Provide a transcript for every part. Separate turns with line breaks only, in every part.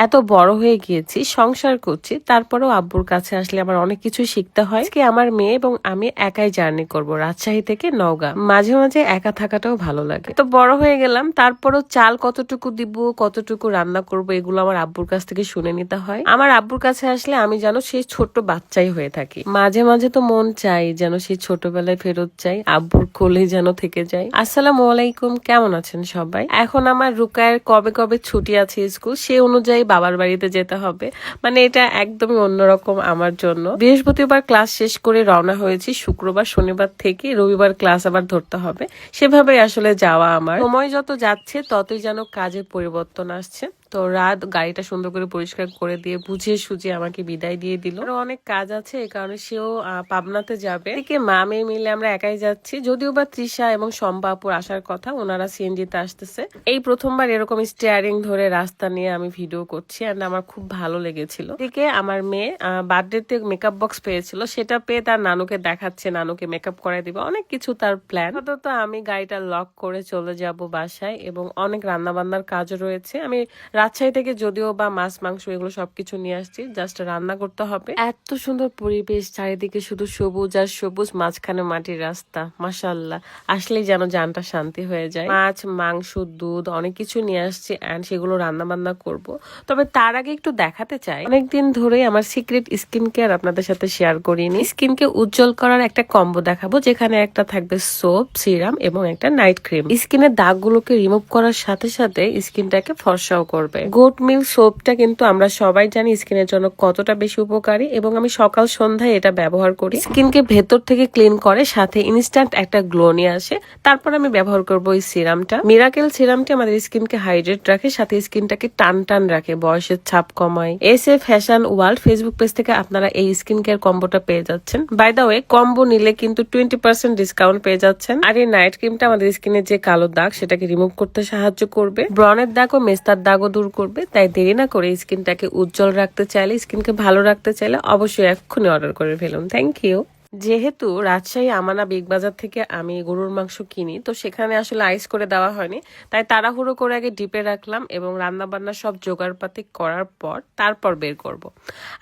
এত বড় হয়ে গিয়েছি, সংসার করছি, তারপরেও আব্বুর কাছে আসলে আমার অনেক কিছুই শিখতে হয়। আজকে আমার মেয়ে এবং আমি একাই জার্নি করব রাজশাহী থেকে নওগাঁ। মাঝে মাঝে একা থাকাটাও ভালো লাগে। তো বড় হয়ে গেলাম, তারপরেও চাল কতটুকু দিব, কতটুকু রান্না করব, এগুলো আমার আব্বুর কাছ থেকে শুনে নিতে হয়। আমার আব্বুর কাছে আসলে আমি যেন সেই ছোট্ট বাচ্চাই হয়ে থাকি। মাঝে মাঝে তো মন চাই যেন সেই ছোটবেলায় ফেরত যাই, আব্বুর কোলে যেন থেকে যাই। আসসালামু আলাইকুম, কেমন আছেন সবাই? এখন আমার রুকায়ের কবে কবে ছুটি আছে স্কুল, সে অনুযায়ী বাবার বাড়িতে যেতে হবে। মানে এটা একদমই অন্যরকম আমার জন্য। বৃহস্পতিবার ক্লাস শেষ করে রওনা হয়েছি, শুক্রবার শনিবার থেকে রবিবার ক্লাস আবার ধরতে হবে। সেভাবে আসলে যাওয়া আমার। সময় যত যাচ্ছে ততই যেন কাজের পরিবর্তন আসছে। তো রাত গাড়িটা সুন্দর করে পরিষ্কার করে দিয়ে বুঝিয়ে সুঝিয়ে আমাকে বিদায় দিয়ে দিল। আরো অনেক কাজ আছে, এই কারণে সেও পাবনাতে যাবে। এদিকে মা মেয়ে মিলে আমরা একাই যাচ্ছি, যদিও বা তৃষা এবং শম্পাপুর আসার কথা, ওনারা সিএনজিতে আসতেছে। এই প্রথমবার এরকম স্টিয়ারিং ধরে রাস্তা নিয়ে আমি ভিডিও করছি, এন্ড আমার খুব ভালো লেগেছিল। এদিকে আমার মেয়ে বার্থডেতে মেকআপ বক্স পেয়েছিল, সেটা পেয়ে তার নানুকে দেখাচ্ছে, নানুকে মেকআপ করাই দিবে, অনেক কিছু তার প্ল্যান। তো আমি গাড়িটা লক করে চলে যাব বাসায়, এবং অনেক রান্না বান্নার কাজও রয়েছে। আমি রাজশাহী থেকে যদিও বা মাছ মাংস এগুলো সবকিছু নিয়ে আসছি, জাস্ট রান্না করতে হবে। এত সুন্দর পরিবেশ, চারিদিকে শুধু সবুজ আর সবুজ, মাঝখানে মাটির রাস্তা, মাশাআল্লাহ, আসলেই যেন জানটা শান্তি হয়ে যায়। মাছ মাংস দুধ অনেক কিছু নিয়ে আসছি, এন্ড সেগুলো রান্না বান্না করব। তবে তার আগে একটু দেখাতে চাই, অনেকদিন ধরে আমার সিক্রেট স্কিন কেয়ার আপনাদের সাথে শেয়ার করিনি। স্কিনকে উজ্জ্বল করার একটা কম্বো দেখাবো, যেখানে একটা থাকবে সোপ, সিরাম এবং একটা নাইট ক্রিম। স্কিনের দাগগুলোকে রিমুভ করার সাথে সাথে স্কিনটাকে ফর্সাও করবে। গোট মিল্ক সোপটা কিন্তু আমরা সবাই জানি স্কিনের জন্য কতটা বেশি উপকারী, এবং আমি সকাল সন্ধ্যায় এটা ব্যবহার করি। স্কিনকে ভেতর থেকে ক্লিন করে, সাথে ইনস্ট্যান্ট একটা গ্লো নিয়ে আসে। তারপর আমি ব্যবহার করব এই সিরামটা। মিরাকেল সিরামটি আমাদের স্কিনকে হাইড্রেট রাখে, সাথে স্কিনটাকে টান টান রাখে, বয়সের ছাপ কমায়। SA fashion world Facebook page থেকে আপনারা এই স্কিন কেয়ার কম্বোটা পেয়ে যাচ্ছেন। বাই দা ওয়ে, কম্বো নিলে কিন্তু 20% ডিসকাউন্ট পেয়ে যাচ্ছেন। আর এই নাইট ক্রিমটা আমাদের স্কিনের যে কালো দাগ সেটাকে রিমুভ করতে সাহায্য করবে, ব্রনের দাগ ও মেস্তার দাগও দূর করবে। তাই দেরি না করে স্কিনটাকে উজ্জ্বল রাখতে চাইলে, স্কিনকে ভালো রাখতে চাইলে অবশ্যই এক্ষুনি অর্ডার করে ফেলুন। Thank you. যেহেতু রাজশাহী আমানা বিগ বাজার থেকে আমি গরুর মাংস কিনি, তো সেখানে আসলে আইস করে দেওয়া হয়নি, তাই তাড়াহুড়ো করে আগে ডিপে রাখলাম, এবং রান্না বান্না সব জোগাড়পাতি করার পর তারপর বের করব।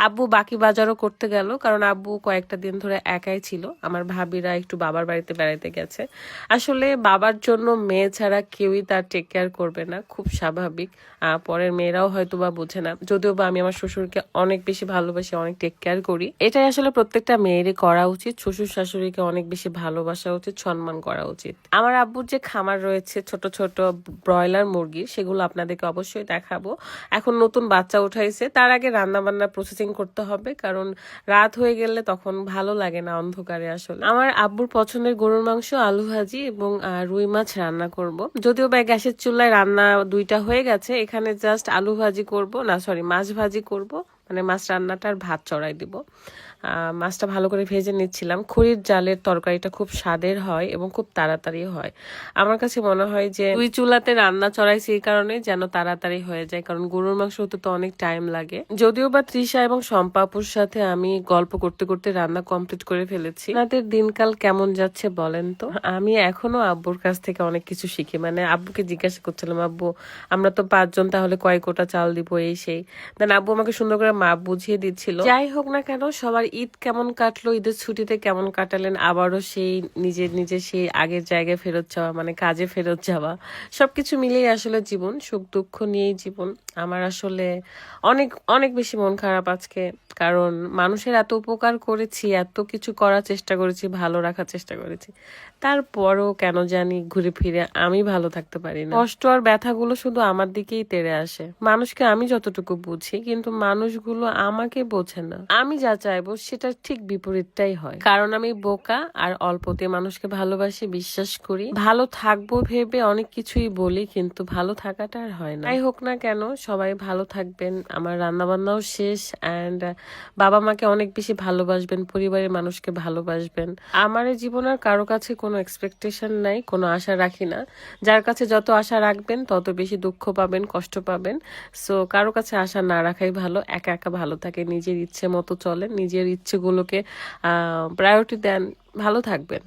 আব্বু বাকি বাজারও করতে গেল, কারণ আব্বু কয়েকটা দিন ধরে একাই ছিল। আমার ভাবিরা একটু বাবার বাড়িতে বেড়াইতে গেছে। আসলে বাবার জন্য মেয়ে ছাড়া কেউই তার টেক কেয়ার করবে না, খুব স্বাভাবিক। পরের মেয়েরাও হয়তো বা বোঝে না, যদিও বা আমি আমার শ্বশুরকে অনেক বেশি ভালোবাসি, অনেক টেক কেয়ার করি। এটাই আসলে প্রত্যেকটা মেয়েরই করা উচিত, শ্বশুর শাশুড়িকে অনেক বেশি ভালোবাসা উচিত, সম্মান করা উচিত। আমার আব্বুর যে খামার রয়েছে ছোট ছোট ব্রয়লার মুরগি, সেগুলো আপনাদেরকে অবশ্যই দেখাবো। এখন নতুন বাচ্চা উঠাইছে, তার আগে রান্না বান্না প্রসেসিং করতে হবে, কারণ রাত হয়ে গেলে তখন ভালো লাগে না অন্ধকারে। আসলে আমার আব্বুর পছন্দের গরুর মাংস, আলু ভাজি এবং রুই মাছ রান্না করব। যদিও বা গ্যাসের চুলায় রান্না দুইটা হয়ে গেছে, এখানে জাস্ট আলু ভাজি করব, না সরি মাছ ভাজি করব, মানে মাছ রান্নাটার ভাত চড়াই দিব। মাছটা ভালো করে ভেজে নিচ্ছিলাম। খড়ির জালের তরকারিটা খুব স্বাদের হয় এবং খুব তাড়াতাড়ি হয়। আমার কাছে মনে হয় যে দুই চুলাতে রান্না চড়াইছি এই কারণে যেন তাড়াতাড়ি হয়ে যায়, কারণ গরুর মাংস হতে তো অনেক টাইম লাগে। যদিও বা তৃষা এবং শম্পাপুর সাথে আমি গল্প করতে করতে রান্না কমপ্লিট করে ফেলেছি। আপনাদের দিনকাল কেমন যাচ্ছে বলেন তো? আমি এখনো আব্বুর কাছ থেকে অনেক কিছু শিখি। মানে আব্বুকে জিজ্ঞাসা করছিলাম, আব্বু আমরা তো 5 জন, তাহলে কয় কোটা চাল দিব, এই সেই। দেন আব্বু আমাকে সুন্দর করে মাপ বুঝিয়ে দিচ্ছিল। যাই হোক না কেন, সবার ঈদ কেমন কাটলো, ঈদের ছুটিতে কেমন কাটালেন, আবারও সেই নিজের সেই আগের জায়গায় ফেরত যাওয়া, মানে কাজে ফেরত যাওয়া, সবকিছু মিলেই আসলে জীবন, সুখ দুঃখ নিয়েই জীবন। আমার আসলে অনেক অনেক বেশি মন খারাপ আজকে, কারণ মানুষের এত উপকার করেছি, এত কিছু করার চেষ্টা করেছি, ভালো রাখার চেষ্টা করেছি, তারপরও কেন জানি ঘুরে ফিরে আমি ভালো থাকতে পারি না। কষ্ট আর ব্যথাগুলো শুধু আমার দিকেই তেড়ে আসে। মানুষকে আমি যতটুকু বুঝি, কিন্তু মানুষগুলো আমাকে বোঝে না। আমি যা চাইবো সেটা ঠিক বিপরীতটাই হয়, কারণ আমি বোকা আর অল্পতে মানুষকে ভালোবাসি, বিশ্বাস করি, ভালো থাকবো ভেবে অনেক কিছুই বলি, কিন্তু ভালো থাকাটা আর হয় না। যাই হোক না কেন, সবাই ভালো থাকবেন। আমার রান্না বান্নাও শেষ, অ্যান্ড বাবা মাকে অনেক বেশি ভালোবাসবেন, পরিবারের মানুষকে ভালোবাসবেন। আমার এই জীবনের কারো কাছে কোনো এক্সপেকটেশন নাই, কোনো আশা রাখি না। যার কাছে যত আশা রাখবেন তত বেশি দুঃখ পাবেন, কষ্ট পাবেন। সো কারো কাছে আশা না রাখাই ভালো, একা একা ভালো থাকে, নিজের ইচ্ছে মতো চলেন, নিজের ইচ্ছেগুলোকে প্রায়োরিটি দেন, ভালো থাকবেন।